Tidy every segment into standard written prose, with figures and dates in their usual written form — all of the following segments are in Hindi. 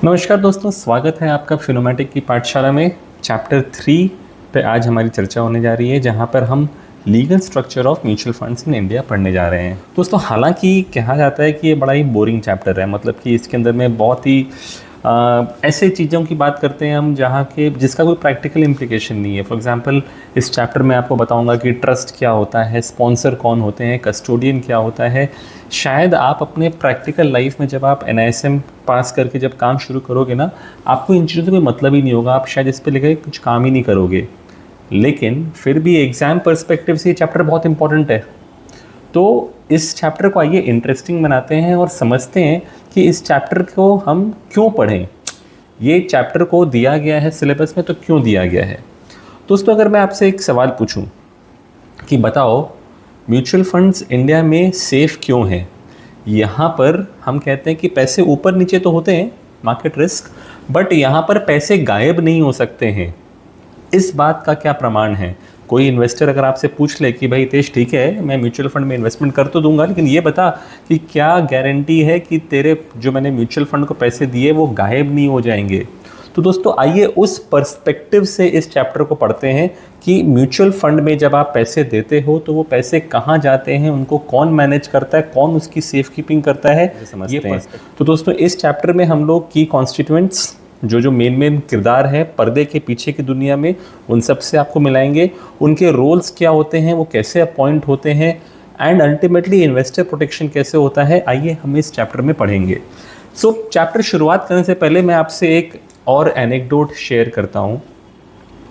नमस्कार दोस्तों, स्वागत है आपका फिनोमेटिक की पाठशाला में। चैप्टर 3 पे आज हमारी चर्चा होने जा रही है, जहां पर हम legal structure of mutual funds in India पढ़ने जा रहे हैं। दोस्तों, हालांकि कहा जाता है कि ये बड़ा ही बोरिंग चैप्टर है, मतलब कि इसके अंदर में बहुत ही ऐसे चीज़ों की बात करते हैं हम जहाँ के जिसका कोई प्रैक्टिकल इम्प्लीकेशन नहीं है। फॉर एग्जांपल, इस चैप्टर में आपको बताऊंगा कि ट्रस्ट क्या होता है, स्पॉन्सर कौन होते हैं, कस्टोडियन क्या होता है। शायद आप अपने प्रैक्टिकल लाइफ में जब आप NISM पास करके जब काम शुरू करोगे ना, आपको इन चीज़ों से कोई मतलब ही नहीं होगा, आप शायद इस पर लेकर कुछ काम ही नहीं करोगे। लेकिन फिर भी एग्ज़ाम पर्सपेक्टिव से ये चैप्टर बहुत इंपॉर्टेंट है। तो इस चैप्टर को आइए इंटरेस्टिंग बनाते हैं और समझते हैं कि इस चैप्टर को हम क्यों पढ़ें। ये चैप्टर को दिया गया है सिलेबस में, तो क्यों दिया गया है। दोस्तों, अगर मैं आपसे एक सवाल पूछूं कि बताओ म्यूचुअल फंड्स इंडिया में सेफ़ क्यों हैं। यहाँ पर हम कहते हैं कि पैसे ऊपर नीचे तो होते हैं, मार्केट रिस्क, बट यहाँ पर पैसे गायब नहीं हो सकते हैं। इस बात का क्या प्रमाण है। कोई इन्वेस्टर अगर आपसे पूछ ले कि भाई तेज, ठीक है मैं म्यूचुअल फंड में इन्वेस्टमेंट कर तो दूंगा, लेकिन ये बता कि क्या गारंटी है कि तेरे जो मैंने म्यूचुअल फंड को पैसे दिए वो गायब नहीं हो जाएंगे। तो दोस्तों, आइए उस पर्सपेक्टिव से इस चैप्टर को पढ़ते हैं कि म्यूचुअल फंड में जब आप पैसे देते हो तो वो पैसे कहाँ जाते हैं, उनको कौन मैनेज करता है, कौन उसकी सेफ कीपिंग करता है, समझते हैं। तो दोस्तों, इस चैप्टर में हम लोग की कॉन्स्टिट्यूएंट्स जो मेन किरदार है पर्दे के पीछे की दुनिया में, उन सब से आपको मिलाएंगे। उनके रोल्स क्या होते हैं, वो कैसे अपॉइंट होते हैं, एंड अल्टीमेटली इन्वेस्टर प्रोटेक्शन कैसे होता है, आइए हम इस चैप्टर में पढ़ेंगे। सो चैप्टर शुरुआत करने से पहले मैं आपसे एक और एनेक्डोट शेयर करता हूँ।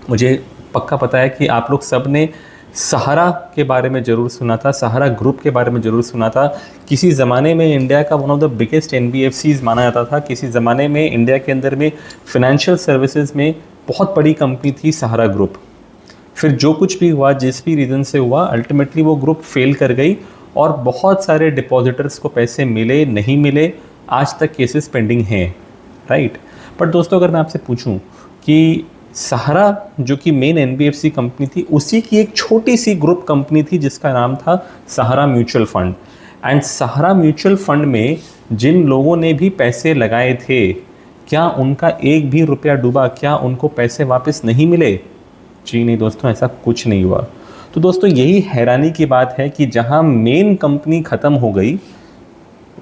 मुझे पक्का पता है कि आप लोग सब ने सहारा के बारे में ज़रूर सुना था, सहारा ग्रुप के बारे में ज़रूर सुना था। किसी ज़माने में इंडिया का one of the biggest NBFCs माना जाता था। किसी ज़माने में इंडिया के अंदर में फिनेंशियल सर्विसेज में बहुत बड़ी कंपनी थी सहारा ग्रुप। फिर जो कुछ भी हुआ, जिस भी रीज़न से हुआ, अल्टीमेटली वो ग्रुप फेल कर गई और बहुत सारे डिपॉजिटर्स को पैसे मिले नहीं मिले, आज तक केसेस पेंडिंग हैं, राइट। बट दोस्तों, अगर मैं आपसे पूछूं कि सहारा जो कि मेन NBFC कंपनी थी, उसी की एक छोटी सी ग्रुप कंपनी थी जिसका नाम था Sahara mutual fund. And Sahara mutual fund में जिन लोगों ने भी पैसे लगाए थे, क्या उनका एक भी रुपया डूबा, क्या उनको पैसे वापस नहीं मिले? जी नहीं दोस्तों, ऐसा कुछ नहीं हुआ। तो दोस्तों, यही हैरानी की बात है कि जहां मेन कंपनी ख़त्म हो गई,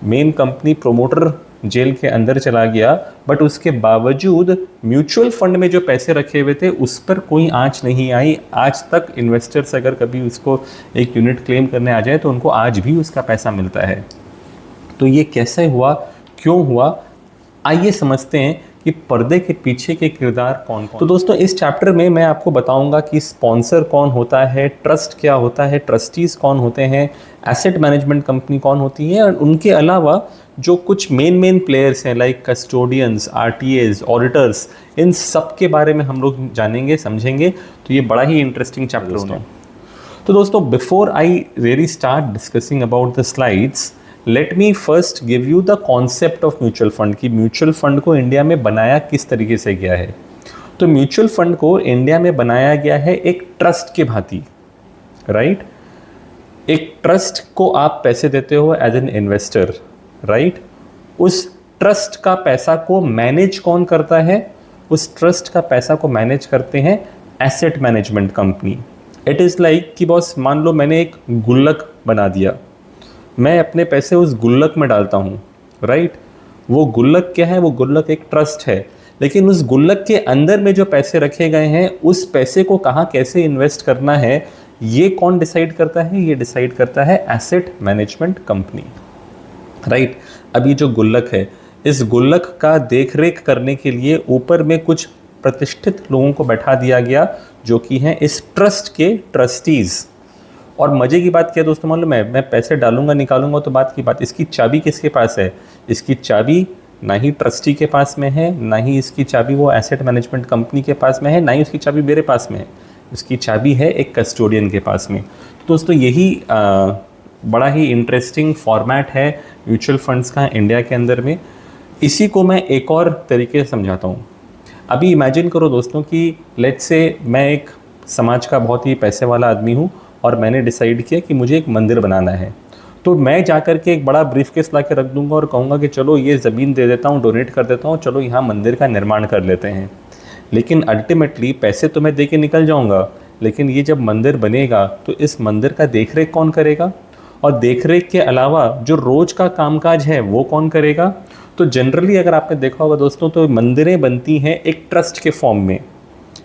मेन कंपनी प्रोमोटर जेल के अंदर चला गया, बट उसके बावजूद म्यूचुअल फंड में जो पैसे रखे हुए थे उस पर कोई आंच नहीं आई। आज तक इन्वेस्टर्स अगर कभी उसको एक यूनिट क्लेम करने आ जाए तो उनको आज भी उसका पैसा मिलता है। तो ये कैसे हुआ, क्यों हुआ, आइए समझते हैं कि पर्दे के पीछे के किरदार कौन कौन। तो दोस्तों, इस चैप्टर में मैं आपको बताऊंगा कि स्पॉन्सर कौन होता है, ट्रस्ट क्या होता है, ट्रस्टीज़ कौन होते हैं, एसेट मैनेजमेंट कंपनी कौन होती है, और उनके अलावा जो कुछ मेन प्लेयर्स हैं लाइक कस्टोडियंस, RTAs, ऑडिटर्स, इन सब के बारे में हम लोग जानेंगे, समझेंगे। तो ये बड़ा ही इंटरेस्टिंग चैप्टर होना है। तो दोस्तों, before I really start discussing about the slides, let me first give you the concept of mutual fund कि म्यूचुअल फंड को इंडिया में बनाया किस तरीके से गया है। तो म्यूचुअल फंड को इंडिया में बनाया गया है एक ट्रस्ट के भांति, राइट। एक ट्रस्ट को आप पैसे देते हो एज एन इन्वेस्टर, राइट। उस ट्रस्ट का पैसा को मैनेज कौन करता है? उस ट्रस्ट का पैसा को मैनेज करते हैं asset management company. It is like कि बॉस, मान लो मैंने एक गुल्लक बना दिया, मैं अपने पैसे उस गुल्लक में डालता हूँ, राइट। वो गुल्लक क्या है? वो गुल्लक एक ट्रस्ट है, लेकिन उस गुल्लक के अंदर में जो पैसे रखे गए हैं, उस पैसे को कहाँ कैसे इन्वेस्ट करना है, ये कौन डिसाइड करता है? ये डिसाइड करता है एसेट मैनेजमेंट कंपनी, राइट। अब ये जो गुल्लक है, इस गुल्लक का देखरेख करने के लिए ऊपर में कुछ प्रतिष्ठित लोगों को बैठा दिया गया, जो कि हैं इस ट्रस्ट के ट्रस्टीज़। और मज़े की बात क्या है दोस्तों, मान लो मैं पैसे डालूंगा निकालूंगा तो बात की बात, इसकी चाबी किसके पास है? इसकी चाबी ना ही ट्रस्टी के पास में है, ना ही इसकी चाबी वो एसेट मैनेजमेंट कंपनी के पास में है, ना ही उसकी चाबी मेरे पास में है। इसकी चाबी है एक कस्टोडियन के पास में। तो दोस्तों, यही बड़ा ही इंटरेस्टिंग फॉर्मेट है म्यूचुअल फंड्स का इंडिया के अंदर में। इसी को मैं एक और तरीके से समझाता हूँ। अभी इमेजिन करो दोस्तों कि लेट्स से मैं एक समाज का बहुत ही पैसे वाला आदमी हूँ और मैंने डिसाइड किया कि मुझे एक मंदिर बनाना है। तो मैं जाकर के एक बड़ा ब्रीफ केस ला के रख दूंगा और कहूँगा कि चलो ये ज़मीन दे देता हूँ, डोनेट कर देता हूँ, चलो यहाँ मंदिर का निर्माण कर लेते हैं। लेकिन अल्टीमेटली पैसे तो मैं दे के निकल जाऊँगा, लेकिन ये जब मंदिर बनेगा तो इस मंदिर का देखरेख कौन करेगा, और देखरेख के अलावा जो रोज़ का कामकाज है वो कौन करेगा। तो जनरली अगर आपने देखा होगा दोस्तों, तो मंदिरें बनती हैं एक ट्रस्ट के फॉर्म में।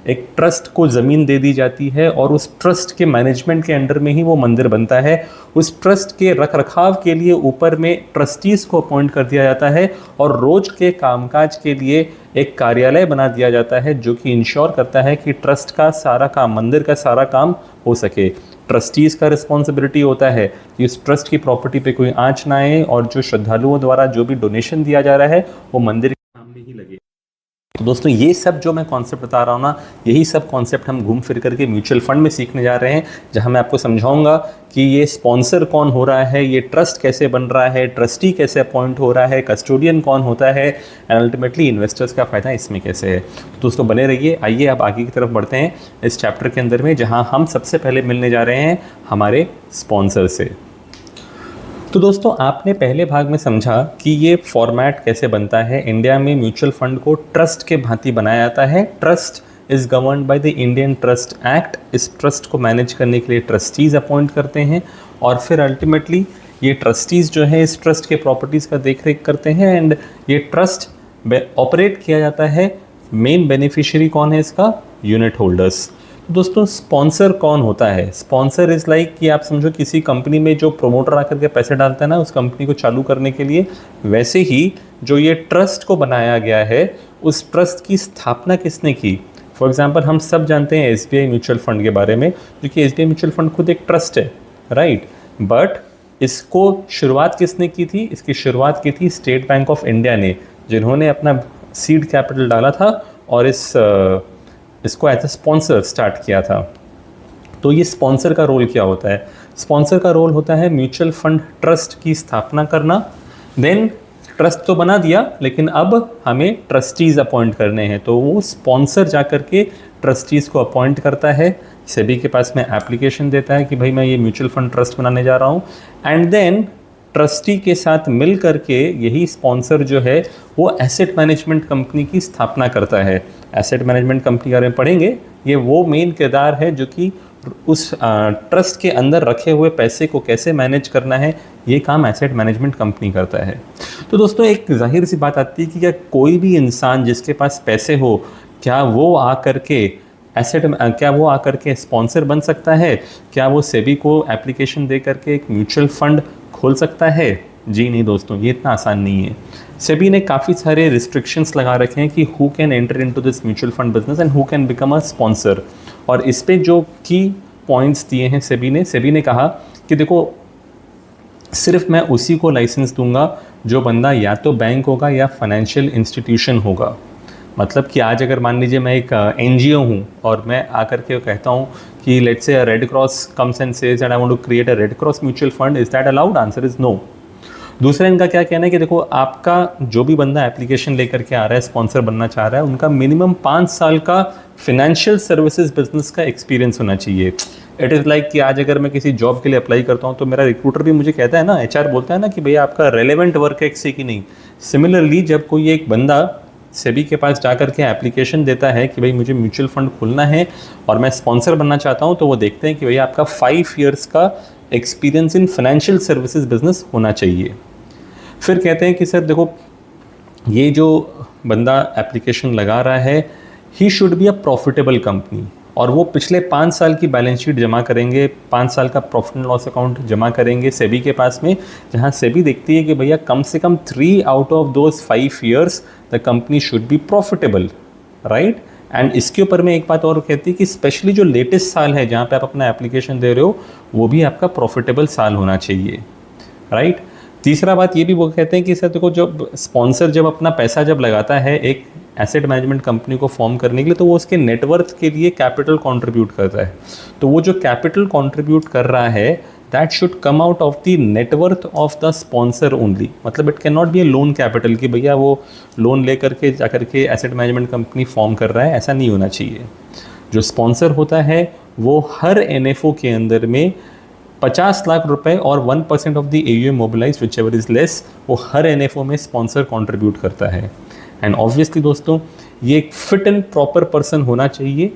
एक ट्रस्ट को ज़मीन दे दी जाती है और उस ट्रस्ट के मैनेजमेंट के अंडर में ही वो मंदिर बनता है। उस ट्रस्ट के रख रखाव के लिए ऊपर में ट्रस्टीज़ को अपॉइंट कर दिया जाता है और रोज़ के कामकाज के लिए एक कार्यालय बना दिया जाता है जो कि इंश्योर करता है कि ट्रस्ट का सारा काम, मंदिर का सारा काम हो सके। ट्रस्टीज़ का रिस्पॉन्सिबिलिटी होता है कि उस ट्रस्ट की प्रॉपर्टी पे कोई आँच ना आए और जो श्रद्धालुओं द्वारा जो भी डोनेशन दिया जा रहा है वो मंदिर के काम में ही लगे। तो दोस्तों ये सब जो मैं कॉन्सेप्ट बता रहा हूँ ना, यही सब कॉन्सेप्ट हम घूम फिर करके म्यूचुअल फंड में सीखने जा रहे हैं, जहाँ मैं आपको समझाऊंगा कि ये स्पॉन्सर कौन हो रहा है, ये ट्रस्ट कैसे बन रहा है, ट्रस्टी कैसे अपॉइंट हो रहा है, कस्टोडियन कौन होता है, एंड अल्टीमेटली इन्वेस्टर्स का फ़ायदा इसमें कैसे है। तो दोस्तों बने रहिए। आइए अब आगे की तरफ बढ़ते हैं इस चैप्टर के अंदर में, जहाँ हम सबसे पहले मिलने जा रहे हैं हमारे स्पॉन्सर से। तो दोस्तों आपने पहले भाग में समझा कि ये फॉर्मेट कैसे बनता है। इंडिया में म्यूचुअल फंड को ट्रस्ट के भांति बनाया जाता है। Trust is governed by the Indian trust act. इस ट्रस्ट को मैनेज करने के लिए ट्रस्टीज़ अपॉइंट करते हैं और फिर अल्टीमेटली ये ट्रस्टीज़ जो है इस ट्रस्ट के प्रॉपर्टीज़ का देख रेख करते हैं एंड ये ट्रस्ट ऑपरेट किया जाता है। मेन बेनिफिशियरी कौन है इसका? Unit holders. दोस्तों स्पॉन्सर कौन होता है? स्पॉन्सर इज़ लाइक कि आप समझो किसी कंपनी में जो प्रोमोटर आकर के पैसे डालता है ना उस कंपनी को चालू करने के लिए, वैसे ही जो ये ट्रस्ट को बनाया गया है उस ट्रस्ट की स्थापना किसने की? फॉर एग्जांपल हम सब जानते हैं SBI म्यूचुअल फंड के बारे में, क्योंकि SBI म्यूचुअल फंड खुद एक ट्रस्ट है, राइट। बट इसको शुरुआत किसने की थी? इसकी शुरुआत की थी स्टेट बैंक ऑफ इंडिया ने, जिन्होंने अपना सीड कैपिटल डाला था और इसको एज ए स्पॉन्सर स्टार्ट किया था। तो ये स्पॉन्सर का रोल क्या होता है? स्पॉन्सर का रोल होता है म्यूचुअल फंड ट्रस्ट की स्थापना करना। देन ट्रस्ट तो बना दिया, लेकिन अब हमें ट्रस्टीज़ अपॉइंट करने हैं, तो वो स्पॉन्सर जा कर के ट्रस्टीज़ को अपॉइंट करता है। सेबी के पास में एप्लीकेशन देता है कि भाई मैं ये म्यूचुअल फंड ट्रस्ट बनाने जा रहा हूँ, एंड देन ट्रस्टी के साथ मिल करके यही स्पॉन्सर जो है वो एसेट मैनेजमेंट कंपनी की स्थापना करता है। एसेट मैनेजमेंट कंपनी के बारे में पढ़ेंगे। ये वो मेन किरदार है जो कि उस ट्रस्ट के अंदर रखे हुए पैसे को कैसे मैनेज करना है, ये काम एसेट मैनेजमेंट कंपनी करता है। तो दोस्तों एक जाहिर सी बात आती है कि क्या कोई भी इंसान जिसके पास पैसे हो, क्या वो आकर के स्पॉन्सर बन सकता है? क्या वो सेबी को एप्लीकेशन दे करके एक म्यूचुअल फंड खोल सकता है? जी नहीं दोस्तों, ये इतना आसान नहीं है। सेबी ने काफ़ी सारे रिस्ट्रिक्शंस लगा रखे हैं कि who can enter into this mutual fund business and who can become a sponsor. और इस पे जो की पॉइंट्स दिए हैं सेबी ने कहा कि देखो सिर्फ मैं उसी को लाइसेंस दूंगा जो बंदा या तो बैंक होगा या फाइनेंशियल इंस्टीट्यूशन होगा। मतलब कि आज अगर मान लीजिए मैं एक NGO हूँ और मैं आकर के कहता हूँ कि let's say Red Cross comes and says that I want to create a Red Cross mutual fund, is that allowed? Answer is no. दूसरा इनका क्या कहना है कि देखो आपका जो भी बंदा एप्लीकेशन लेकर के आ रहा है, स्पॉन्सर बनना चाह रहा है, उनका मिनिमम 5 साल का फिनेंशियल सर्विसेज बिजनेस का एक्सपीरियंस होना चाहिए। इट इज़ लाइक कि आज अगर मैं किसी जॉब के लिए अप्लाई करता हूँ तो मेरा रिक्रूटर भी मुझे कहता है ना, HR बोलता है ना कि भैया आपका रेलेवेंट वर्क है कि नहीं। सिमिलरली जब कोई एक बंदा सेबी के पास जाकर के एप्लीकेशन देता है कि भाई मुझे म्यूचुअल फंड खोलना है और मैं स्पॉन्सर बनना चाहता हूँ, तो वो देखते हैं कि भैया आपका 5 ईयर्स का experience in financial services business होना चाहिए। फिर कहते हैं कि सर देखो ये जो बंदा एप्लीकेशन लगा रहा है, he should be a profitable company, और वो पिछले 5 साल की बैलेंस शीट जमा करेंगे, 5 साल का प्रॉफिट एंड लॉस अकाउंट जमा करेंगे सेबी के पास में, जहाँ सेबी देखती है कि भैया कम से कम 3 out of those 5 years the company should be profitable, right. And इसके ऊपर में एक बात और कहती है कि स्पेशली जो लेटेस्ट साल है जहाँ पे आप अपना एप्लीकेशन दे रहे हो, वो भी आपका प्रॉफिटेबल साल होना चाहिए, राइट। तीसरा बात ये भी वो कहते हैं कि सर देखो जब स्पॉन्सर जब अपना पैसा जब लगाता है एक एसेट मैनेजमेंट कंपनी को फॉर्म करने के लिए, तो वो उसके नेटवर्थ के लिए कैपिटल कंट्रीब्यूट करता है। तो वो जो कैपिटल कंट्रीब्यूट कर रहा है that should come out of the net worth of the sponsor only. मतलब it can not be a loan capital कि भैया वो लोन ले करके जाकर के एसेट मैनेजमेंट कंपनी फॉर्म कर रहा है, ऐसा नहीं होना चाहिए। जो स्पॉन्सर होता है वो हर NFO के अंदर में 50 लाख रुपए और 1% of the AUM mobilise whichever is less, वो हर NFO में स्पॉन्सर कंट्रीब्यूट करता है। एंड ऑब्वियसली दोस्तों ये एक फिट एंड प्रॉपर पर्सन होना चाहिए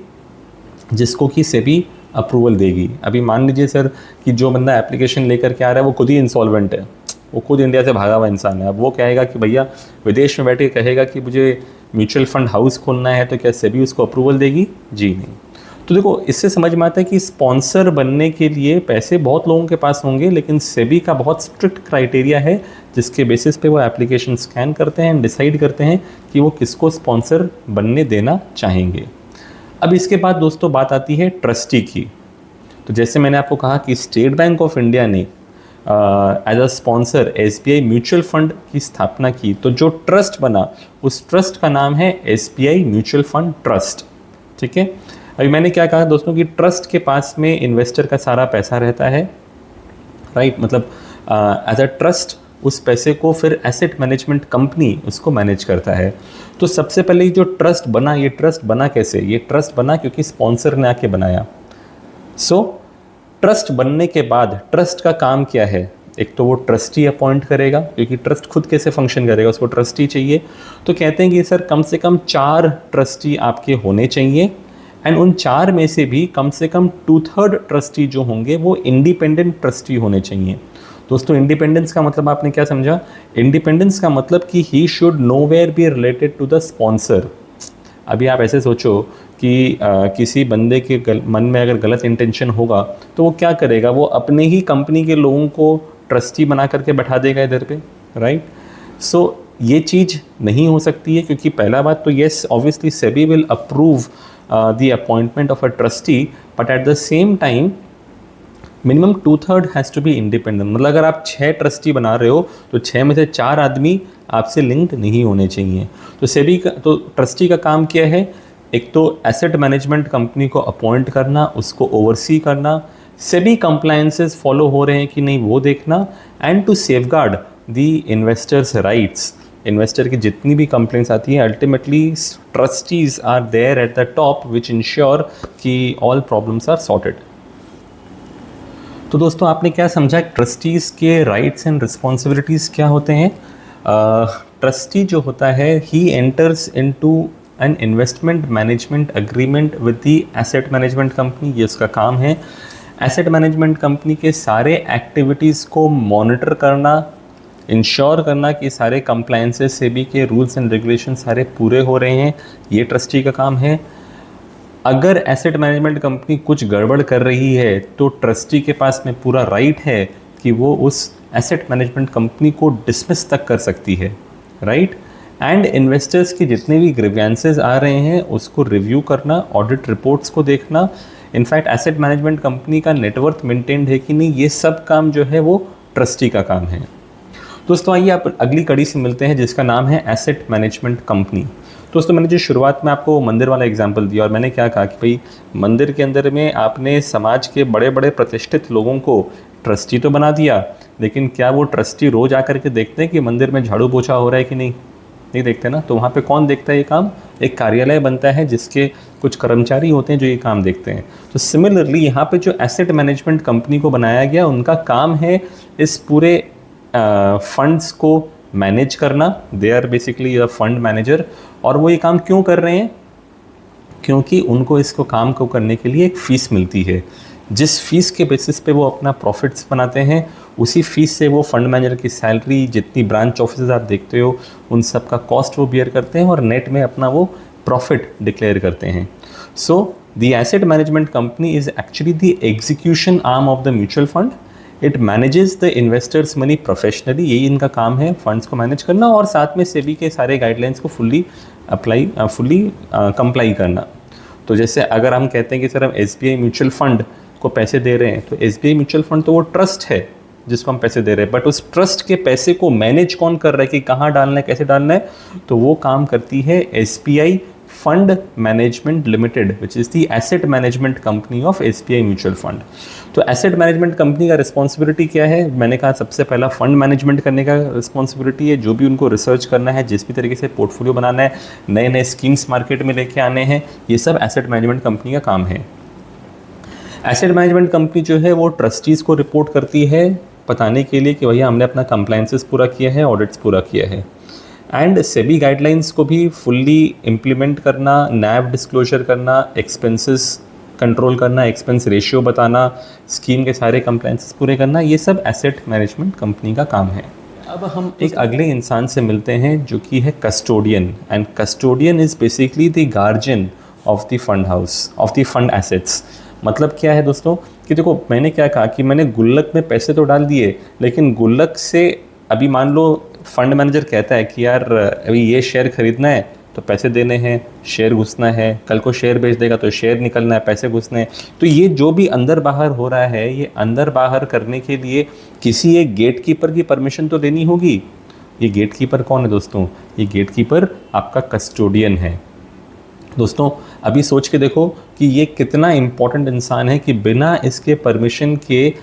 जिसको कि सेबी अप्रूवल देगी। अभी मान लीजिए सर कि जो बंदा एप्लीकेशन लेकर के आ रहा है वो खुद ही इंसॉल्वेंट है, वो खुद इंडिया से भागा हुआ इंसान है, अब वो कहेगा कि भैया विदेश में बैठ के कहेगा कि मुझे म्यूचुअल फंड हाउस खोलना है, तो क्या सेबी उसको अप्रूवल देगी? जी नहीं। तो देखो इससे समझ में आता है कि स्पॉन्सर बनने के लिए पैसे बहुत लोगों के पास होंगे, लेकिन सेबी का बहुत स्ट्रिक्ट क्राइटेरिया है जिसके बेसिस पे वो एप्लीकेशन स्कैन करते हैं, डिसाइड करते हैं कि वो किसको स्पॉन्सर बनने देना चाहेंगे। अब इसके बाद दोस्तों बात आती है ट्रस्टी की। तो जैसे मैंने आपको कहा कि स्टेट बैंक ऑफ इंडिया ने as a sponsor SBI mutual fund की स्थापना की, तो जो ट्रस्ट बना उस ट्रस्ट का नाम है SBI म्यूचुअल फंड ट्रस्ट। ठीक है, अभी मैंने क्या कहा दोस्तों कि ट्रस्ट के पास में इन्वेस्टर का सारा पैसा रहता है, राइट, मतलब एज अ ट्रस्ट उस पैसे को फिर एसेट मैनेजमेंट कंपनी उसको मैनेज करता है। तो सबसे पहले जो ट्रस्ट बना, ये ट्रस्ट बना कैसे? ये ट्रस्ट बना क्योंकि स्पॉन्सर ने आके बनाया। सो ट्रस्ट बनने के बाद ट्रस्ट का काम क्या है? एक तो वो ट्रस्टी अपॉइंट करेगा, क्योंकि ट्रस्ट खुद कैसे फंक्शन करेगा, उसको ट्रस्टी चाहिए। तो कहते हैं कि सर कम से कम 4 ट्रस्टी आपके होने चाहिए, एंड उन 4 में से भी कम से कम 2/3 ट्रस्टी जो होंगे वो इंडिपेंडेंट ट्रस्टी होने चाहिए। दोस्तों इंडिपेंडेंस का मतलब आपने क्या समझा? इंडिपेंडेंस का मतलब कि ही should nowhere be related to the sponsor. अभी आप ऐसे सोचो कि किसी बंदे के मन में अगर गलत इंटेंशन होगा तो वो क्या करेगा? वो अपने ही कंपनी के लोगों को ट्रस्टी बना करके बैठा देगा इधर पे, राइट? सो ये चीज़ नहीं हो सकती है, क्योंकि पहला बात तो yes obviously SEBI will approve the appointment of a trustee, but at the same time minimum 2/3 has to be independent. मतलब अगर आप 6 ट्रस्टी बना रहे हो तो 6 में से 4 आदमी आपसे लिंक्ड नहीं होने चाहिए। तो सेबी का, तो ट्रस्टी का काम क्या है? एक तो एसेट मैनेजमेंट कंपनी को अपॉइंट करना, उसको ओवरसी करना, सेबी कंप्लायंसेस फॉलो हो रहे हैं कि नहीं वो देखना, and to safeguard the investors rights. Investor की जितनी भी कंप्लेंट्स आती हैं ultimately trustees are there at the top which ensure कि ऑल प्रॉब्लम्स आर सॉर्टेड। तो दोस्तों आपने क्या समझा ट्रस्टीज़ के राइट्स एंड रिस्पॉन्सिबिलिटीज़ क्या होते हैं? ट्रस्टी जो होता है he enters into an investment management agreement with the asset management company, ये उसका काम है। एसेट मैनेजमेंट कंपनी के सारे एक्टिविटीज़ को मॉनिटर करना, इंश्योर करना कि सारे कंप्लायंसेस सेबी के रूल्स एंड रेगुलेशन सारे पूरे हो रहे हैं, ये ट्रस्टी का काम है। अगर एसेट मैनेजमेंट कंपनी कुछ गड़बड़ कर रही है तो ट्रस्टी के पास में पूरा राइट है कि वो उस एसेट मैनेजमेंट कंपनी को डिसमिस तक कर सकती है, राइट? एंड इन्वेस्टर्स की जितने भी ग्रीवेंसेस आ रहे हैं उसको रिव्यू करना, ऑडिट रिपोर्ट्स को देखना, इनफैक्ट एसेट मैनेजमेंट कंपनी का नेटवर्थ मेंटेन्ड है कि नहीं, ये सब काम जो है वो ट्रस्टी का काम है। दोस्तों आइए आप अगली कड़ी से मिलते हैं जिसका नाम है एसेट मैनेजमेंट कंपनी। दोस्तों मैंने जो शुरुआत में आपको मंदिर वाला एग्जांपल दिया और मैंने क्या कहा कि भाई मंदिर के अंदर में आपने समाज के बड़े बड़े प्रतिष्ठित लोगों को ट्रस्टी तो बना दिया, लेकिन क्या वो ट्रस्टी रोज़ आकर के देखते हैं कि मंदिर में झाड़ू पोछा हो रहा है कि नहीं? नहीं देखते ना। तो वहाँ पे कौन देखता है ये काम? एक कार्यालय बनता है जिसके कुछ कर्मचारी होते हैं जो ये काम देखते हैं। तो सिमिलरली यहाँ पे जो एसेट मैनेजमेंट कंपनी को बनाया गया उनका काम है इस पूरे फंड्स को मैनेज करना। They are basically a fund manager. और वो ये काम क्यों कर रहे हैं? क्योंकि उनको इसको काम को करने के लिए एक फ़ीस मिलती है, जिस फीस के बेसिस पे वो अपना प्रॉफिट्स बनाते हैं, उसी फीस से वो फंड मैनेजर की सैलरी, जितनी ब्रांच ऑफिस आप देखते हो उन सब का कॉस्ट वो बियर करते हैं और नेट में अपना वो प्रॉफिट डिक्लेयर करते हैं। So the asset management company is actually the execution arm of the mutual fund. It manages the investors money professionally, यही इनका काम है फंड्स को मैनेज करना और साथ में सेबी के सारे गाइडलाइंस को फुल्ली कंप्लाई करना। तो जैसे अगर हम कहते हैं कि सर हम SBI म्यूचुअल फंड को पैसे दे रहे हैं, तो SBI म्यूचुअल फंड तो वो ट्रस्ट है जिसको हम पैसे दे रहे हैं, बट उस ट्रस्ट के पैसे को मैनेज कौन कर रहा है कि कहाँ डालना है, कैसे डालना है, तो वो काम करती है SBI fund management limited, which is the asset management company of SBI mutual fund. तो एसेट मैनेजमेंट कंपनी का रिस्पॉन्सिबिलिटी क्या है? मैंने कहा सबसे पहला फंड मैनेजमेंट करने का रिस्पॉन्सिबिलिटी है, जो भी उनको रिसर्च करना है, जिस भी तरीके से पोर्टफोलियो बनाना है, नए नए स्कीम्स मार्केट में लेके आने हैं, ये सब एसेट मैनेजमेंट कंपनी का काम है। एसेट मैनेजमेंट कंपनी जो है वो ट्रस्टीज़ को रिपोर्ट करती है बताने के लिए कि भैया हमने अपना कंप्लायंसेस पूरा किया है, ऑडिट्स पूरा किया है। एंड सेबी गाइडलाइंस को भी फुल्ली इम्प्लीमेंट करना, नैव डिस्क्लोजर करना, एक्सपेंसेस कंट्रोल करना, एक्सपेंस रेशियो बताना, स्कीम के सारे कंप्लायंसेस पूरे करना, ये सब एसेट मैनेजमेंट कंपनी का काम है। अब हम एक अगले इंसान से मिलते हैं जो कि है custodian. And custodian is basically the guardian of the fund house, of the fund assets. मतलब क्या है दोस्तों कि देखो, मैंने क्या कहा कि मैंने गुल्लक में पैसे तो डाल दिए, लेकिन गुल्लक से अभी मान लो फंड मैनेजर कहता है कि यार अभी ये शेयर खरीदना है तो पैसे देने हैं, शेयर घुसना है, कल को शेयर बेच देगा तो शेयर निकलना है, पैसे घुसने हैं। तो ये जो भी अंदर बाहर हो रहा है, ये अंदर बाहर करने के लिए किसी एक गेट कीपर की परमिशन तो लेनी होगी। ये गेट कीपर कौन है दोस्तों? ये गेट कीपर आपका कस्टोडियन है। दोस्तों अभी सोच के देखो कि ये कितना इम्पोर्टेंट इंसान है कि बिना इसके परमिशन के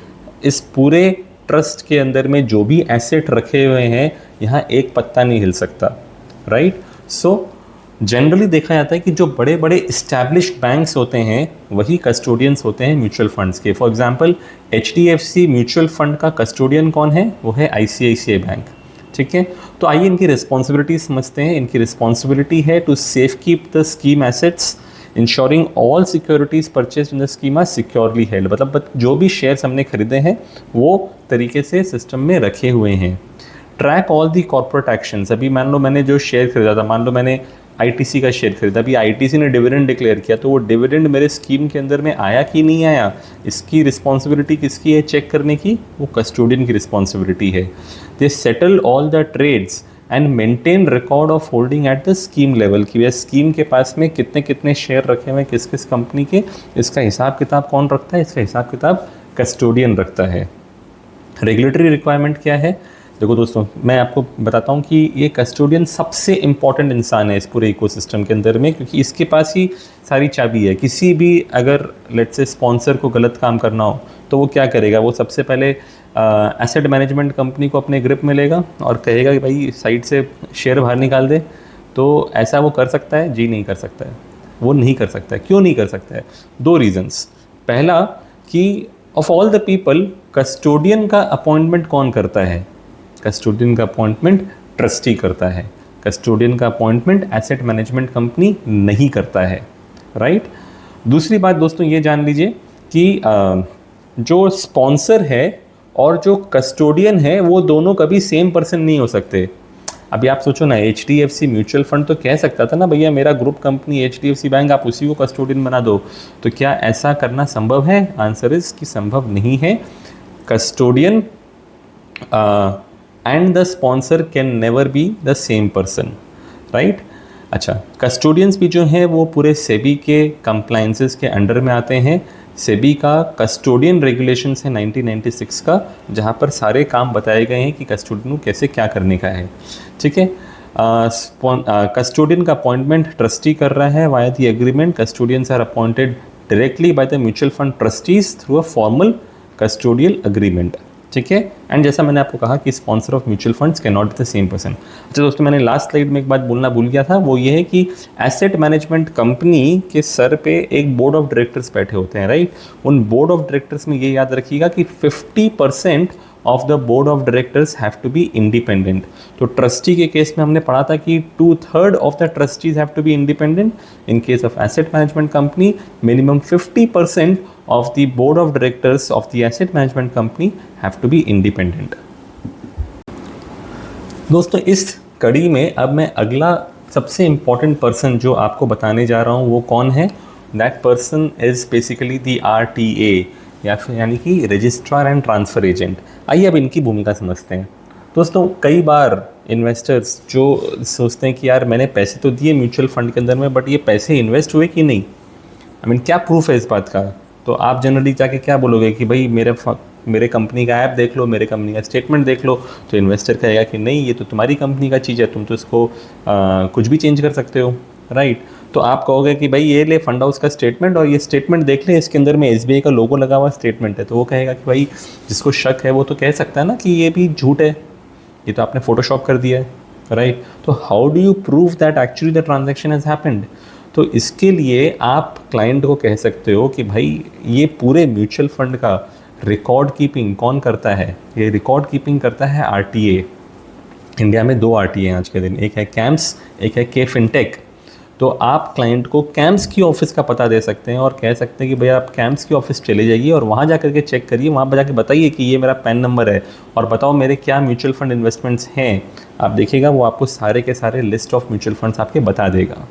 इस पूरे ट्रस्ट के अंदर में जो भी एसेट रखे हुए हैं, यहाँ एक पत्ता नहीं हिल सकता, राइट। सो जनरली देखा जाता है कि जो बड़े बड़े इस्टेब्लिश्ड बैंक्स होते हैं वही कस्टोडियंस होते हैं म्यूचुअल फंड्स के। For example HDFC mutual fund का कस्टोडियन कौन है? वो है ICICI बैंक, ठीक है। तो आइए इनकी रिस्पॉन्सिबिलिटी समझते हैं। इनकी रिस्पॉन्सिबिलिटी है to safe keep the scheme assets, ensuring all securities purchase in the scheme are securely held. मतलब जो भी शेयर्स हमने खरीदे हैं वो तरीके से सिस्टम में रखे हुए हैं। Track all the corporate actions. अभी मान लो मैंने जो शेयर खरीदा था, मान लो मैंने ITC का शेयर खरीदा, अभी ITC ने डिविडेंड डिक्लेयर किया, तो वो डिविडेंड मेरे स्कीम के अंदर में आया कि नहीं आया, इसकी रिस्पॉन्सिबिलिटी किसकी है चेक करने की? वो कस्टोडियन की रिस्पॉन्सिबिलिटी है। They settle all the trades and maintain record of holding at the scheme level, कि वह स्कीम के पास में कितने कितने शेयर रखे हुए हैं किस किस कंपनी के, इसका हिसाब किताब कौन रखता है? इसका हिसाब किताब कस्टोडियन रखता है। रेगुलेटरी रिक्वायरमेंट क्या है? देखो दोस्तों, मैं आपको बताता हूँ कि ये कस्टोडियन सबसे इम्पॉर्टेंट इंसान है इस पूरे इकोसिस्टम के अंदर में, क्योंकि इसके पास ही सारी चाबी है। किसी भी अगर लेट्स से स्पॉन्सर को गलत काम करना हो तो वो क्या करेगा? वो सबसे पहले एसेट मैनेजमेंट कंपनी को अपने ग्रिप में लेगा और कहेगा कि भाई साइड से शेयर बाहर निकाल दे। तो ऐसा वो कर सकता है? जी नहीं कर सकता है, वो नहीं कर सकता है। क्यों नहीं कर सकता है? 2 रीजंस। पहला कि of all the people custodian का अपॉइंटमेंट कौन करता है? कस्टोडियन का अपॉइंटमेंट ट्रस्टी करता है। कस्टोडियन का अपॉइंटमेंट एसेट मैनेजमेंट कंपनी नहीं करता है, राइट। दूसरी बात दोस्तों ये जान लीजिए कि जो स्पॉन्सर है और जो कस्टोडियन है वो दोनों कभी सेम पर्सन नहीं हो सकते। अभी आप सोचो ना, HDFC म्यूचुअल फंड तो कह सकता था ना भैया मेरा ग्रुप कंपनी HDFC बैंक, आप उसी को कस्टोडियन बना दो। तो क्या ऐसा करना संभव है? आंसर इज कि संभव नहीं है। Custodian and the sponsor can never be the same person, right. अच्छा, कस्टोडियंस भी जो हैं वो पूरे सेबी के कंप्लायंसेस के अंडर में आते हैं। सेबी का कस्टोडियन रेगुलेशंस है 1996 का, जहाँ पर सारे काम बताए गए हैं कि कस्टोडियन को कैसे क्या करने का है, ठीक है। कस्टोडियन का अपॉइंटमेंट ट्रस्टी कर रहा है via the agreement. Custodians are appointed directly by the mutual fund trustees through a formal custodial agreement, ठीक है। एंड जैसा मैंने आपको कहा कि sponsor of mutual funds can not be the same person. अच्छा दोस्तों, मैंने लास्ट स्लाइड में एक बात बोलना भूल गया था, वो ये है कि एसेट मैनेजमेंट कंपनी के सर पे एक बोर्ड ऑफ डायरेक्टर्स बैठे होते हैं, राइट। उन बोर्ड ऑफ डायरेक्टर्स में ये याद रखिएगा कि 50% of the board of directors have to be independent. तो ट्रस्टी के केस में हमने पढ़ा था कि 2/3 of the trustees have to be independent. In case of asset management company minimum 50% of the board of directors of the asset management company have to be independent। दोस्तों इस कड़ी में अब मैं अगला सबसे इम्पॉर्टेंट पर्सन जो आपको बताने जा रहा हूँ वो कौन है? That person is basically the RTA, या फिर यानी कि रजिस्ट्रार एंड ट्रांसफ़र एजेंट। आइए अब इनकी भूमिका समझते हैं। दोस्तों कई बार इन्वेस्टर्स जो सोचते हैं कि यार मैंने पैसे तो दिए म्यूचुअल फंड के अंदर में, बट ये पैसे इन्वेस्ट हुए कि नहीं, क्या प्रूफ है इस बात का? तो आप जनरली जाके क्या बोलोगे कि भाई मेरे कंपनी का ऐप देख लो, मेरे कंपनी का स्टेटमेंट देख लो। तो इन्वेस्टर कहेगा कि नहीं, ये तो तुम्हारी कंपनी का चीज़ है, तुम तो इसको कुछ भी चेंज कर सकते हो, राइट। तो आप कहोगे कि भाई ये ले फंड हाउस का स्टेटमेंट और ये स्टेटमेंट देख ले, इसके अंदर में SBI का लोगो लगा हुआ स्टेटमेंट है। तो वो कहेगा कि भाई जिसको शक है वो तो कह सकता है ना कि ये भी झूठ है, ये तो आपने फोटोशॉप कर दिया है, राइट। तो how do you prove that actually the transaction has happened? तो इसके लिए आप क्लाइंट को कह सकते हो कि भाई ये पूरे म्यूचुअल फंड का रिकॉर्ड कीपिंग कौन करता है? ये रिकॉर्ड कीपिंग करता है आरटीए। इंडिया में 2 आरटीए हैं आज के दिन, एक है कैम्स, एक है के फिनटेक। तो आप क्लाइंट को कैम्स की ऑफिस का पता दे सकते हैं और कह सकते हैं कि भैया आप कैम्स की ऑफिस चले जाइए और वहाँ जा करके चेक करिए, वहाँ पर जाके बताइए कि ये मेरा पैन नंबर है और बताओ मेरे क्या म्यूचुअल फंड इन्वेस्टमेंट्स हैं। आप देखिएगा वो आपको सारे के सारे लिस्ट ऑफ म्यूचुअल फंड्स आपके बता देगा,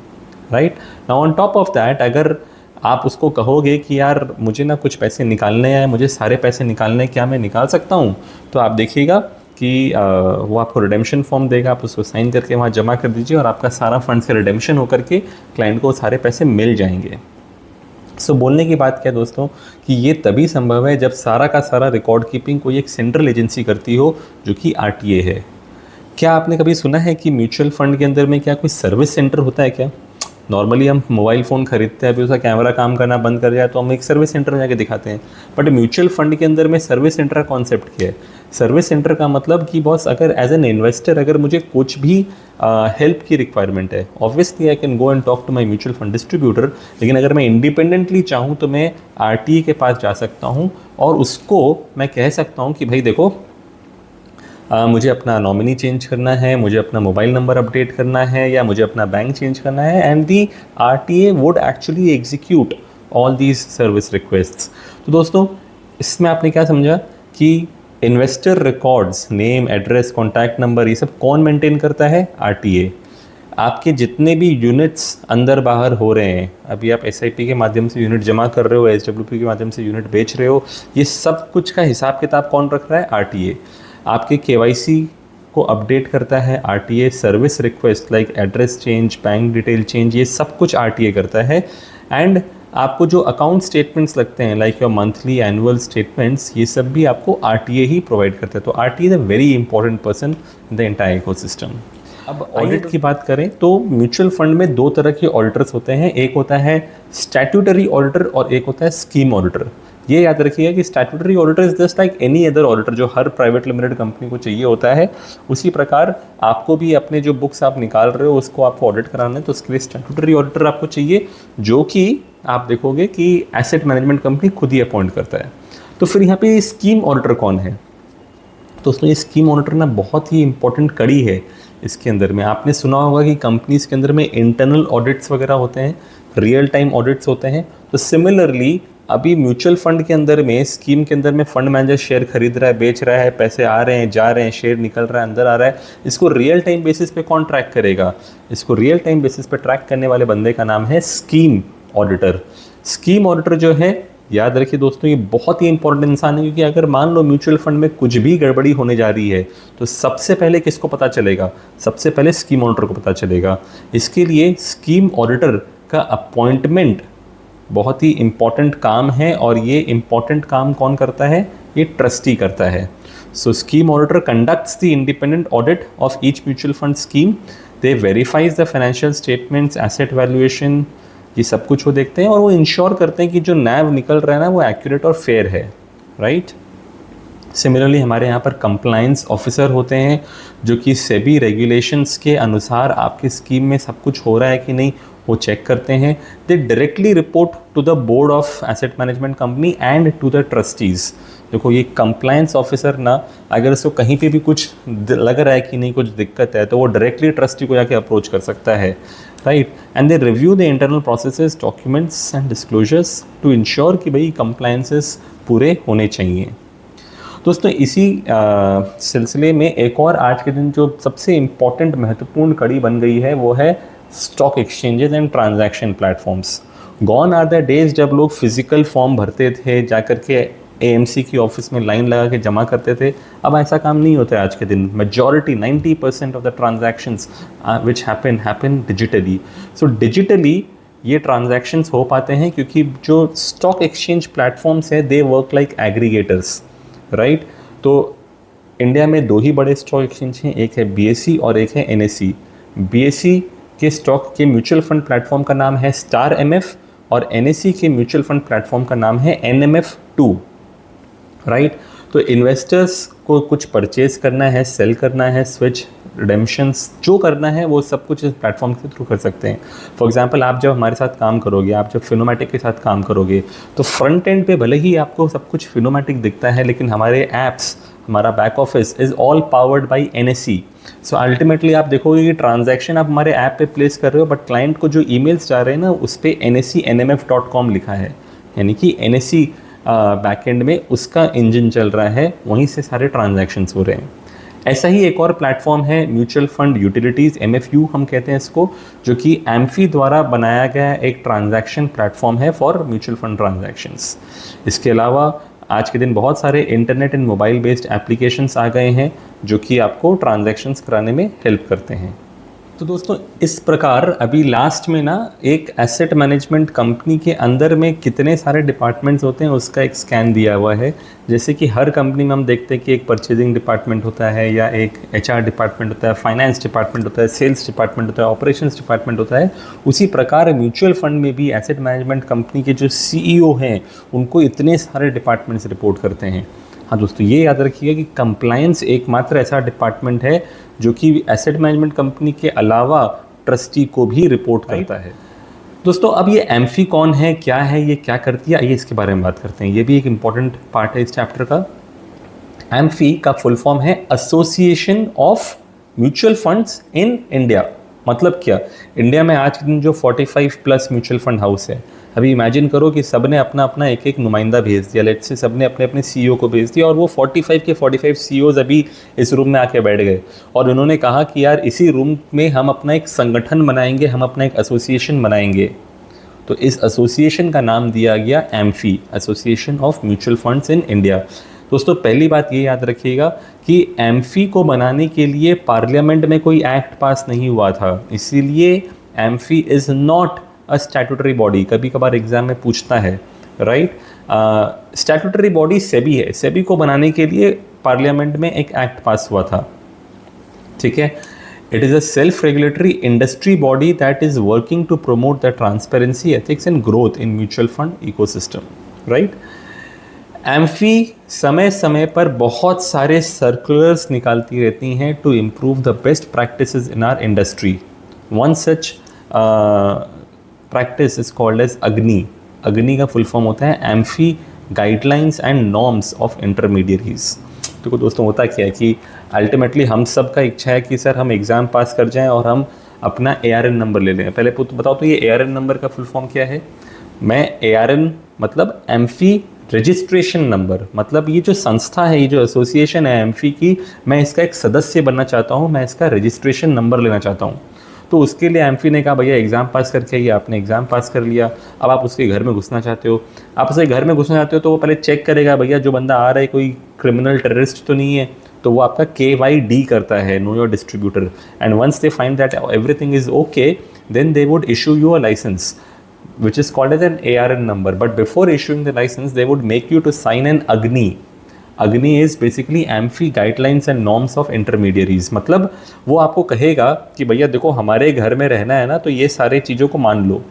right. Now on top of that, अगर आप उसको कहोगे कि यार मुझे ना कुछ पैसे निकालने हैं, मुझे सारे पैसे निकालने हैं, क्या मैं निकाल सकता हूँ? तो आप देखिएगा कि वो आपको रिडेम्पशन फॉर्म देगा, आप उसको साइन करके वहाँ जमा कर दीजिए और आपका सारा फंड्स का रिडेम्पशन होकर के क्लाइंट को सारे पैसे मिल जाएंगे। सो बोलने की बात क्या दोस्तों कि ये तभी संभव है जब सारा का सारा रिकॉर्ड कीपिंग कोई एक सेंट्रल एजेंसी करती हो, जो कि आरटीए है। क्या आपने कभी सुना है कि म्यूचुअल फंड के अंदर में क्या कोई सर्विस सेंटर होता है क्या? नॉर्मली हम मोबाइल फ़ोन खरीदते हैं, अभी उसका कैमरा काम करना बंद कर जाए तो हम एक सर्विस सेंटर में जाके दिखाते हैं, बट म्यूचुअल फंड के अंदर में सर्विस सेंटर का कॉन्सेप्ट क्या है? सर्विस सेंटर का मतलब कि बॉस अगर एज एन इन्वेस्टर अगर मुझे कुछ भी हेल्प की रिक्वायरमेंट है, obviously I can go and talk to my mutual fund distributor, लेकिन अगर मैं इंडिपेंडेंटली चाहूँ तो मैं आरटीए के पास जा सकता हूँ और उसको मैं कह सकता हूँ कि भाई देखो मुझे अपना नॉमिनी चेंज करना है, मुझे अपना मोबाइल नंबर अपडेट करना है या मुझे अपना बैंक चेंज करना है, and the RTA would actually execute all these service requests. तो दोस्तों इसमें आपने क्या समझा कि investor records, name, address, contact number, ये सब कौन मेंटेन करता है? आरटीए। आपके जितने भी यूनिट्स अंदर बाहर हो रहे हैं, अभी आप एसआईपी के माध्यम से यूनिट जमा कर रहे हो, एसडब्ल्यूपी के माध्यम से यूनिट बेच रहे हो, ये सब कुछ का हिसाब किताब कौन रख रहा है? आरटीए। आपके केवाईसी को अपडेट करता है RTA, service request like address change, bank detail change, ये सब कुछ आरटीए करता है। एंड आपको जो अकाउंट स्टेटमेंट्स लगते हैं like your monthly, annual statements, ये सब भी आपको आरटीए ही प्रोवाइड करता है। तो RTA is a very important person in the entire ecosystem. अब ऑडिट की बात करें तो म्यूचुअल फंड में 2 तरह के ऑडिटर्स होते हैं, एक होता है स्टैट्यूटरी ऑडिटर और एक होता है स्कीम ऑडिटर। ये याद रखिए कि statutory auditor is just like any other auditor, जो हर प्राइवेट लिमिटेड कंपनी को चाहिए होता है। उसी प्रकार आपको भी अपने जो बुक्स आप निकाल रहे हो उसको आपको ऑडिट कराना है, तो उसके लिए स्टैट्यूटरी ऑडिटर आपको चाहिए, जो कि आप देखोगे कि एसेट मैनेजमेंट कंपनी खुद ही अपॉइंट करता है। तो फिर यहाँ पे स्कीम ऑडिटर कौन है? दोस्तों ये स्कीम ऑडिटर ना बहुत ही इंपॉर्टेंट कड़ी है इसके अंदर में। आपने सुना होगा कि कंपनीज के अंदर में इंटरनल ऑडिट्स वगैरह होते हैं, रियल टाइम ऑडिट्स होते हैं। तो सिमिलरली अभी म्यूचुअल फंड के अंदर में, स्कीम के अंदर में फंड मैनेजर शेयर खरीद रहा है, बेच रहा है, पैसे आ रहे हैं, जा रहे हैं, शेयर निकल रहा है, अंदर आ रहा है, इसको रियल टाइम बेसिस पे कौन ट्रैक करेगा? इसको रियल टाइम बेसिस पे ट्रैक करने वाले बंदे का नाम है स्कीम ऑडिटर। स्कीम ऑडिटर जो है, याद रखिए दोस्तों, ये बहुत ही इंपॉर्टेंट इंसान है, क्योंकि अगर मान लो म्यूचुअल फंड में कुछ भी गड़बड़ी होने जा रही है तो सबसे पहले किसको पता चलेगा? सबसे पहले स्कीम ऑडिटर को पता चलेगा। इसके लिए स्कीम ऑडिटर का अपॉइंटमेंट बहुत ही इम्पॉर्टेंट काम है, और ये इम्पॉर्टेंट काम कौन करता है? ये ट्रस्टी करता है। So scheme auditor conducts the independent audit of each mutual fund scheme. They verifies the financial statements, asset valuation, ये सब कुछ वो देखते हैं और वो इंश्योर करते हैं कि जो नैव निकल रहा है ना वो एक्यूरेट और फेयर है, राइट। सिमिलरली हमारे यहाँ पर कंप्लायंस ऑफिसर होते हैं, जो कि सेबी रेगुलेशंस के अनुसार आपकी स्कीम में सब कुछ हो रहा है कि नहीं वो चेक करते हैं। They directly report to the board of asset management company and to the trustees. देखो ये कंप्लायंस ऑफिसर ना, अगर उसको कहीं पे भी कुछ लग रहा है कि नहीं कुछ दिक्कत है, तो वो डायरेक्टली ट्रस्टी को जाके अप्रोच कर सकता है, right. And they review the internal processes, documents and disclosures to ensure कि भाई कंप्लायंसेस पूरे होने चाहिए। दोस्तों इसी सिलसिले में एक और आज के दिन जो सबसे इम्पॉर्टेंट महत्वपूर्ण कड़ी बन गई है वो है stock exchanges and transaction platforms. Gone are the days जब लोग फिजिकल फॉर्म भरते थे, जाकर के एएमसी की ऑफिस में लाइन लगा के जमा करते थे। अब ऐसा काम नहीं होता है आज के दिन। Majority 90% of the transactions which happen digitally. So digitally ये ट्रांजैक्शंस हो पाते हैं क्योंकि जो स्टॉक एक्सचेंज प्लेटफॉर्म्स हैं they work like aggregators, right. तो इंडिया में 2 ही बड़े स्टॉक एक्सचेंज हैं, एक है बीएसई और एक है एनएसई। बीएसई के स्टॉक के म्यूचुअल फंड प्लेटफॉर्म का नाम है स्टार एमएफ और एनएसई के म्यूचुअल फंड प्लेटफॉर्म का नाम है एनएमएफ2, राइट। तो इन्वेस्टर्स को कुछ परचेज करना है, सेल करना है, स्विच रिडेम्पशंस जो करना है वो सब कुछ इस प्लेटफॉर्म के थ्रू कर सकते हैं। फॉर एग्जांपल आप जब हमारे साथ काम करोगे, आप जब फिनोमैटिक के साथ काम करोगे, तो फ्रंट एंड पे भले ही आपको सब कुछ फिनोमैटिक दिखता है, लेकिन हमारे ऐप्स, हमारा back office is all powered by NSE। So ultimately आप देखोगे कि ट्रांजैक्शन आप हमारे ऐप पे प्लेस कर रहे हो, बट क्लाइंट को जो ईमेल्स जा रहे हैं ना, उस पर NSE-NMF.com लिखा है, यानी कि NSE बैकएंड में उसका इंजन चल रहा है, वहीं से सारे ट्रांजैक्शंस हो रहे हैं। ऐसा ही एक और प्लेटफॉर्म है म्यूचुअल फंड यूटिलिटीज़, MFU हम कहते हैं इसको, जो कि एम्फी द्वारा बनाया गया एक ट्रांजैक्शन प्लेटफॉर्म है फॉर म्यूचुअल फंड ट्रांजैक्शंस। इसके अलावा आज के दिन बहुत सारे internet and mobile based applications आ गए हैं जो कि आपको ट्रांजैक्शंस कराने में हेल्प करते हैं। तो दोस्तों, इस प्रकार अभी लास्ट में ना एक एसेट मैनेजमेंट कंपनी के अंदर में कितने सारे डिपार्टमेंट्स होते हैं उसका एक स्कैन दिया हुआ है। जैसे कि हर कंपनी में हम देखते हैं कि एक परचेजिंग डिपार्टमेंट होता है, या एक HR डिपार्टमेंट होता है, फाइनेंस डिपार्टमेंट होता है, सेल्स डिपार्टमेंट होता है, ऑपरेशंस डिपार्टमेंट होता है। उसी प्रकार म्यूचुअल फंड में भी एसेट मैनेजमेंट कंपनी के जो CEO हैं उनको इतने सारे डिपार्टमेंट्स रिपोर्ट करते हैं। हाँ दोस्तों, ये याद रखिएगा कि कंप्लायंस एकमात्र ऐसा डिपार्टमेंट है जो कि एसेट मैनेजमेंट कंपनी के अलावा ट्रस्टी को भी रिपोर्ट करता है। दोस्तों, अब ये एम्फी कौन है, क्या है, ये क्या करती है, आइए इसके बारे में बात करते हैं। ये भी एक इम्पॉर्टेंट पार्ट है इस चैप्टर का। एम्फी का फुल फॉर्म है association of mutual funds in India. मतलब क्या, इंडिया में आज के दिन जो 45+ म्यूचुअल फंड हाउस है, अभी इमेजिन करो कि सब ने अपना अपना एक एक नुमाइंदा भेज दिया, लेट्स से सब ने अपने अपने CEO को भेज दिया, और वो 45 के 45 CEOs अभी इस रूम में आके बैठ गए और उन्होंने कहा कि यार इसी रूम में हम अपना एक संगठन बनाएंगे, हम अपना एक एसोसिएशन बनाएंगे। तो इस एसोसिएशन का नाम दिया गया amphi, association of mutual funds in India. दोस्तों, पहली बात ये याद रखिएगा कि एम्फी को बनाने के लिए पार्लियामेंट में कोई एक्ट पास नहीं हुआ था, इसीलिए amphi is not a statutory body. कभी कभार एग्जाम में पूछता है, राइट। स्टैट्यूटरी बॉडी सेबी है, सेबी को बनाने के लिए पार्लियामेंट में एक एक्ट पास हुआ था, ठीक है। It is a self regulatory industry body that is working to promote the transparency, ethics and growth in mutual fund ecosystem, right. AMFI समय समय पर बहुत सारे सर्कुलर्स निकालती रहती हैं to improve the best practices in our industry. One such practice is called as AGNI. AGNI का फुल फॉर्म होता है AMFI guidelines and norms of intermediaries. तो दोस्तों, होता क्या है कि अल्टीमेटली हम सब का इच्छा है कि सर हम एग्ज़ाम पास कर जाएं और हम अपना ARN नंबर ले लें। पहले बताओ तो ये ARN नंबर का फुल फॉर्म क्या है। मैं ARN मतलब एम्फी रजिस्ट्रेशन नंबर, मतलब ये जो संस्था है, ये जो एसोसिएशन है एम्फी की, मैं इसका एक सदस्य बनना चाहता हूँ, मैं इसका रजिस्ट्रेशन नंबर लेना चाहता हूँ। तो उसके लिए एम्फी ने कहा भैया एग्ज़ाम पास करके आइए। आपने एग्ज़ाम पास कर लिया, अब आप उसके घर में घुसना चाहते हो। आप उसके घर में घुसना चाहते हो तो वो पहले चेक करेगा भैया जो बंदा आ रहा है कोई क्रिमिनल टेररिस्ट तो नहीं है, तो वो आपका KYD करता है, know your distributor. And once they find that everything is okay, then they would issue you a licence which is called as an ARN number. But before issuing the license, they would make you to sign an Agni. Agni is basically AMFI guidelines and norms of intermediaries. मतलब वो आपको कहेगा कि भैया देखो हमारे घर में रहना है ना, तो ये सारे चीज़ों को मान लो।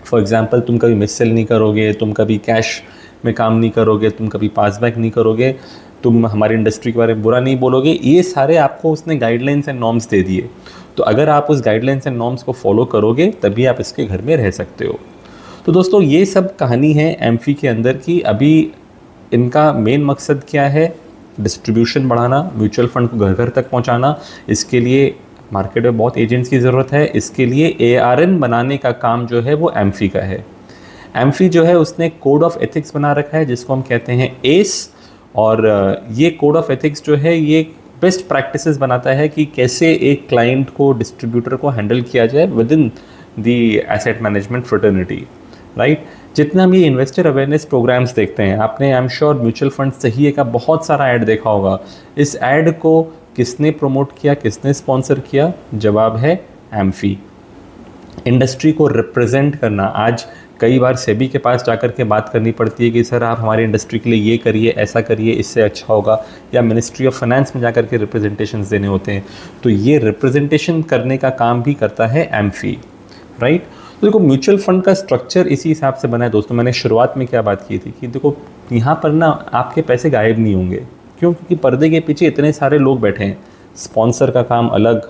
फॉर एग्जाम्पल, तुम कभी मिस सेल नहीं करोगे, तुम कभी कैश में काम नहीं करोगे, तुम कभी पासबैक नहीं करोगे, तुम हमारी इंडस्ट्री के बारे में बुरा नहीं बोलोगे। ये सारे आपको उसने गाइडलाइंस एंड नॉर्म्स दे दिए। तो अगर आप उस गाइडलाइंस एंड नॉर्म्स को फॉलो करोगे तभी आप इसके घर में रह सकते हो। तो दोस्तों, ये सब कहानी है एम्फी के अंदर की। अभी इनका मेन मकसद क्या है, डिस्ट्रीब्यूशन बढ़ाना, म्यूचुअल फंड को घर घर तक पहुंचाना। इसके लिए मार्केट में बहुत एजेंट्स की ज़रूरत है। इसके लिए ARN बनाने का काम जो है वो एम्फी का है। एम्फी जो है उसने कोड ऑफ एथिक्स बना रखा है जिसको हम कहते हैं ACE, और ये कोड ऑफ एथिक्स जो है ये बेस्ट प्रैक्टिसेस बनाता है कि कैसे एक क्लाइंट को, डिस्ट्रीब्यूटर को हैंडल किया जाए with in the asset management fraternity, right. जितना भी इन्वेस्टर अवेयरनेस प्रोग्राम्स देखते हैं, आपने I am sure mutual fund सही का बहुत सारा ऐड देखा होगा। इस ऐड को किसने प्रमोट किया, किसने स्पॉन्सर किया? जवाब है एम्फी। इंडस्ट्री को रिप्रेजेंट करना, आज कई बार सेबी के पास जाकर के बात करनी पड़ती है कि सर आप हमारी इंडस्ट्री के लिए ये करिए, ऐसा करिए, इससे अच्छा होगा, या मिनिस्ट्री ऑफ फाइनेंस में जाकर के रिप्रेजेंटेशंस देने होते हैं। तो ये रिप्रेजेंटेशन करने का काम भी करता है एम्फी, राइट। तो देखो, म्यूचुअल फंड का स्ट्रक्चर इसी हिसाब से बना है दोस्तों। मैंने शुरुआत में क्या बात की थी कि देखो यहाँ पर ना आपके पैसे गायब नहीं होंगे। क्यों? क्योंकि पर्दे के पीछे इतने सारे लोग बैठे हैं, स्पॉन्सर का काम अलग,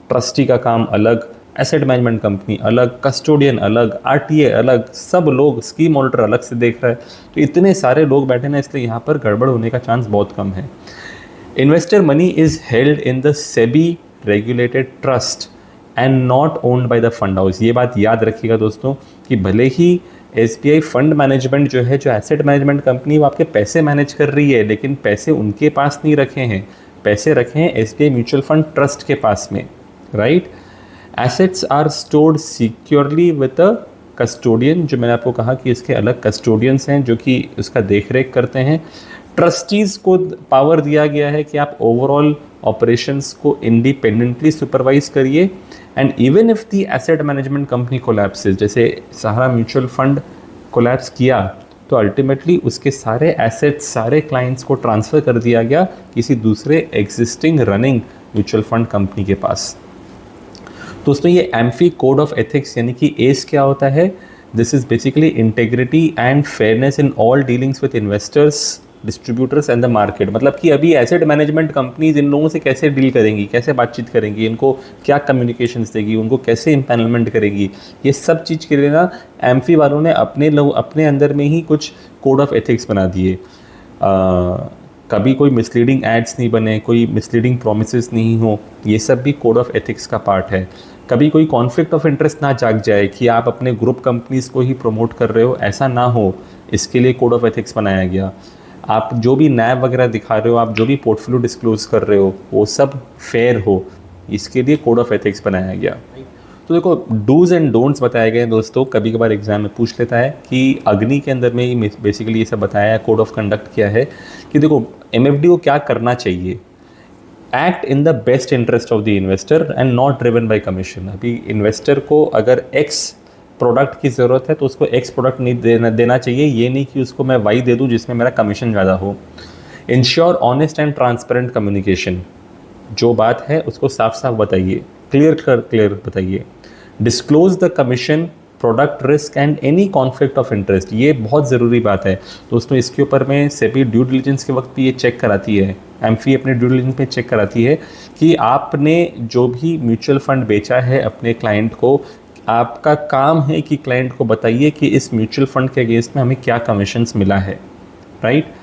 ट्रस्टी का काम अलग, एसेट मैनेजमेंट कंपनी अलग, कस्टोडियन अलग, आरटीए अलग, सब लोग स्कीम मॉनिटर अलग से देख रहा है। तो इतने सारे लोग बैठे ना, इसलिए यहाँ पर गड़बड़ होने का चांस बहुत कम है। Investor money is held in the SEBI regulated trust and not owned by the fund house. ये बात याद रखिएगा दोस्तों कि भले ही एसबीआई फंड मैनेजमेंट जो है, जो एसेट मैनेजमेंट कंपनी, वो आपके पैसे मैनेज कर रही है, लेकिन पैसे उनके पास नहीं रखे हैं, पैसे रखे हैं एसबीआई म्यूचुअल फंड ट्रस्ट के पास में, right. Assets are stored securely with a custodian, जो मैंने आपको कहा कि इसके अलग कस्टोडियंस हैं जो कि उसका देख रेख करते हैं। ट्रस्टीज़ को पावर दिया गया है कि आप ओवरऑल ऑपरेशंस को इंडिपेंडेंटली सुपरवाइज करिए। And even if the asset management company collapses, जैसे सहारा म्यूचुअल फंड कोलैप्स किया, तो अल्टीमेटली उसके सारे एसेट्स, सारे क्लाइंट्स को ट्रांसफ़र कर दिया गया किसी दूसरे existing running mutual fund company के पास। दोस्तों ये एम्फी कोड ऑफ एथिक्स यानी कि एस क्या होता है? This is basically integrity and fairness in all dealings with investors, distributors and the market. मतलब कि अभी एसेट मैनेजमेंट कंपनीज इन लोगों से कैसे डील करेंगी, कैसे बातचीत करेंगी, इनको क्या कम्युनिकेशंस देगी, उनको कैसे इम्पैनलमेंट करेगी, ये सब चीज़ के लिए ना एम्फी वालों ने अपने अंदर में ही कुछ कोड ऑफ एथिक्स बना दिए। कभी कोई मिसलीडिंग एड्स नहीं बने, कोई मिसलीडिंग प्रोमिसेस नहीं हो, ये सब भी कोड ऑफ एथिक्स का पार्ट है। कभी कोई कॉन्फ्लिक्ट ऑफ इंटरेस्ट ना जाग जाए कि आप अपने ग्रुप कंपनीज़ को ही प्रमोट कर रहे हो, ऐसा ना हो, इसके लिए कोड ऑफ एथिक्स बनाया गया। आप जो भी नैब वगैरह दिखा रहे हो, आप जो भी पोर्टफोलियो डिस्क्लोज कर रहे हो, वो सब फेयर हो, इसके लिए कोड ऑफ एथिक्स बनाया गया। तो देखो डूज एंड डोंट्स बताए गए हैं दोस्तों। कभी कभार एग्जाम में पूछ लेता है कि अग्नि के अंदर में ही बेसिकली ये सब बताया है, कोड ऑफ कंडक्ट किया है कि देखो एमएफडी को क्या करना चाहिए। Act in the best interest of the investor and not driven by commission. अभी इन्वेस्टर को अगर एक्स प्रोडक्ट की ज़रूरत है तो उसको एक्स प्रोडक्ट नहीं देना चाहिए, ये नहीं कि उसको मैं वाई दे दूँ जिसमें मेरा कमीशन ज़्यादा हो। Ensure honest and transparent communication, जो बात है उसको साफ साफ बताइए, क्लियर बताइए। Disclose the commission, product risk and any conflict of interest, ये बहुत ज़रूरी बात है दोस्तों। इसके ऊपर में सेबी ड्यू डिलिजेंस के वक्त भी ये चेक कराती है, एम्फी अपने ड्यू डिलिजेंस में चेक कराती है कि आपने जो भी म्यूचुअल फंड बेचा है अपने क्लाइंट को, आपका काम है कि क्लाइंट को बताइए कि इस म्यूचुअल फंड के अगेंस्ट में हमें क्या कमीशंस मिला है, right.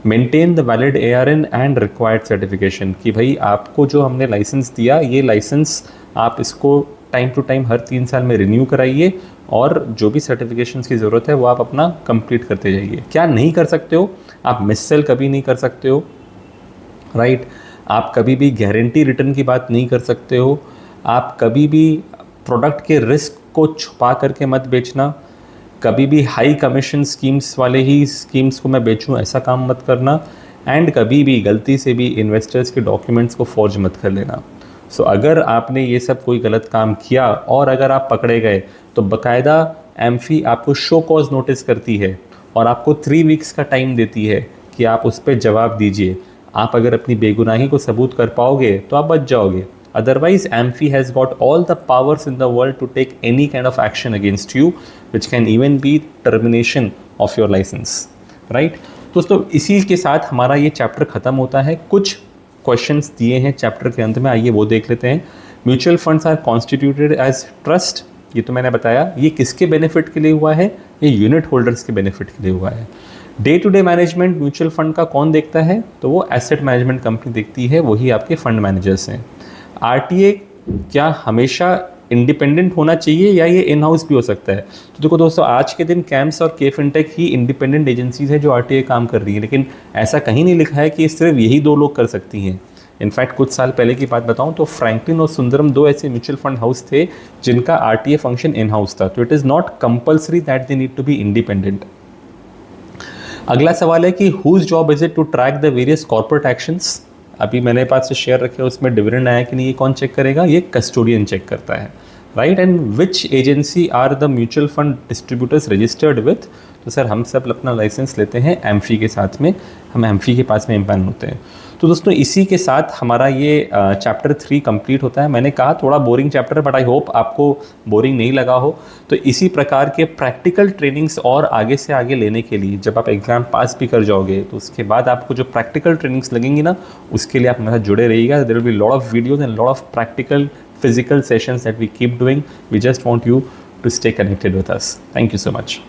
Maintain the valid ARN and required certification, कि भाई आपको जो हमने लाइसेंस दिया, ये लाइसेंस आप इसको टाइम टू टाइम हर 3 साल में रिन्यू कराइए और जो भी सर्टिफिकेशंस की ज़रूरत है वो आप अपना कंप्लीट करते जाइए। क्या नहीं कर सकते हो आप? मिस सेल कभी नहीं कर सकते हो, राइट। आप कभी भी गारंटी रिटर्न की बात नहीं कर सकते हो। आप कभी भी प्रोडक्ट के रिस्क को छुपा करके मत बेचना। कभी भी हाई कमीशन स्कीम्स वाले ही स्कीम्स को मैं बेचूं, ऐसा काम मत करना। एंड कभी भी गलती से भी इन्वेस्टर्स के डॉक्यूमेंट्स को फॉर्ज मत कर लेना। सो अगर आपने ये सब कोई गलत काम किया और अगर आप पकड़े गए तो बाकायदा एम्फी आपको शो कॉज नोटिस करती है और आपको 3 वीक्स का टाइम देती है कि आप उस पर जवाब दीजिए। आप अगर अपनी बेगुनाही को सबूत कर पाओगे तो आप बच जाओगे। Otherwise, AMFI has got all the powers in the world to take any kind of action against you, which can even be termination of your license, right? दोस्तों इसी के साथ हमारा ये चैप्टर ख़त्म होता है। कुछ क्वेश्चंस दिए हैं चैप्टर के अंत में, आइए वो देख लेते हैं। Mutual funds are constituted as trust, ये तो मैंने बताया। ये किसके बेनिफिट के लिए हुआ है? ये यूनिट होल्डर्स के बेनिफिट के लिए हुआ है। Day to day management mutual fund का कौन देखता है? तो वो एसेट मैनेजमेंट कंपनी देखती है, वही आपके फंड मैनेजर्स हैं। आरटीए क्या हमेशा इंडिपेंडेंट होना चाहिए या ये इन हाउस भी हो सकता है? तो देखो दोस्तों, आज के दिन कैम्स और के फिनटेक ही इंडिपेंडेंट एजेंसीज है जो आरटीए काम कर रही है, लेकिन ऐसा कहीं नहीं लिखा है कि सिर्फ यही 2 लोग कर सकती हैं। इनफैक्ट कुछ साल पहले की बात बताऊं तो फ्रैंकलिन और सुंदरम 2 ऐसे म्यूचुअल फंड हाउस थे जिनका आरटीए फंक्शन इन हाउस था। तो it is not compulsory that they need to be independent. अगला सवाल है कि whose job is it to track the various corporate actions. अभी मैंने पास से शेयर रखे, उसमें डिविडेंड आया कि नहीं, ये कौन चेक करेगा? ये कस्टोडियन चेक करता है, right. And which agency are the mutual fund distributors registered with? तो सर हम सब अपना लाइसेंस लेते हैं एमफी के साथ में, हम एमफी के पास में इम्पैन होते हैं। तो दोस्तों इसी के साथ हमारा ये चैप्टर 3 कंप्लीट होता है। मैंने कहा थोड़ा boring chapter, but I hope आपको बोरिंग नहीं लगा हो। तो इसी प्रकार के प्रैक्टिकल ट्रेनिंग्स और आगे से आगे लेने के लिए जब आप एग्ज़ाम पास भी कर जाओगे तो उसके बाद आपको जो प्रैक्टिकल ट्रेनिंग्स लगेंगी ना, उसके लिए आप हमारे साथ जुड़े रहिएगा। There will be lot of videos and lot of practical physical sessions that we keep doing. We just want you to stay connected with us. Thank you so much.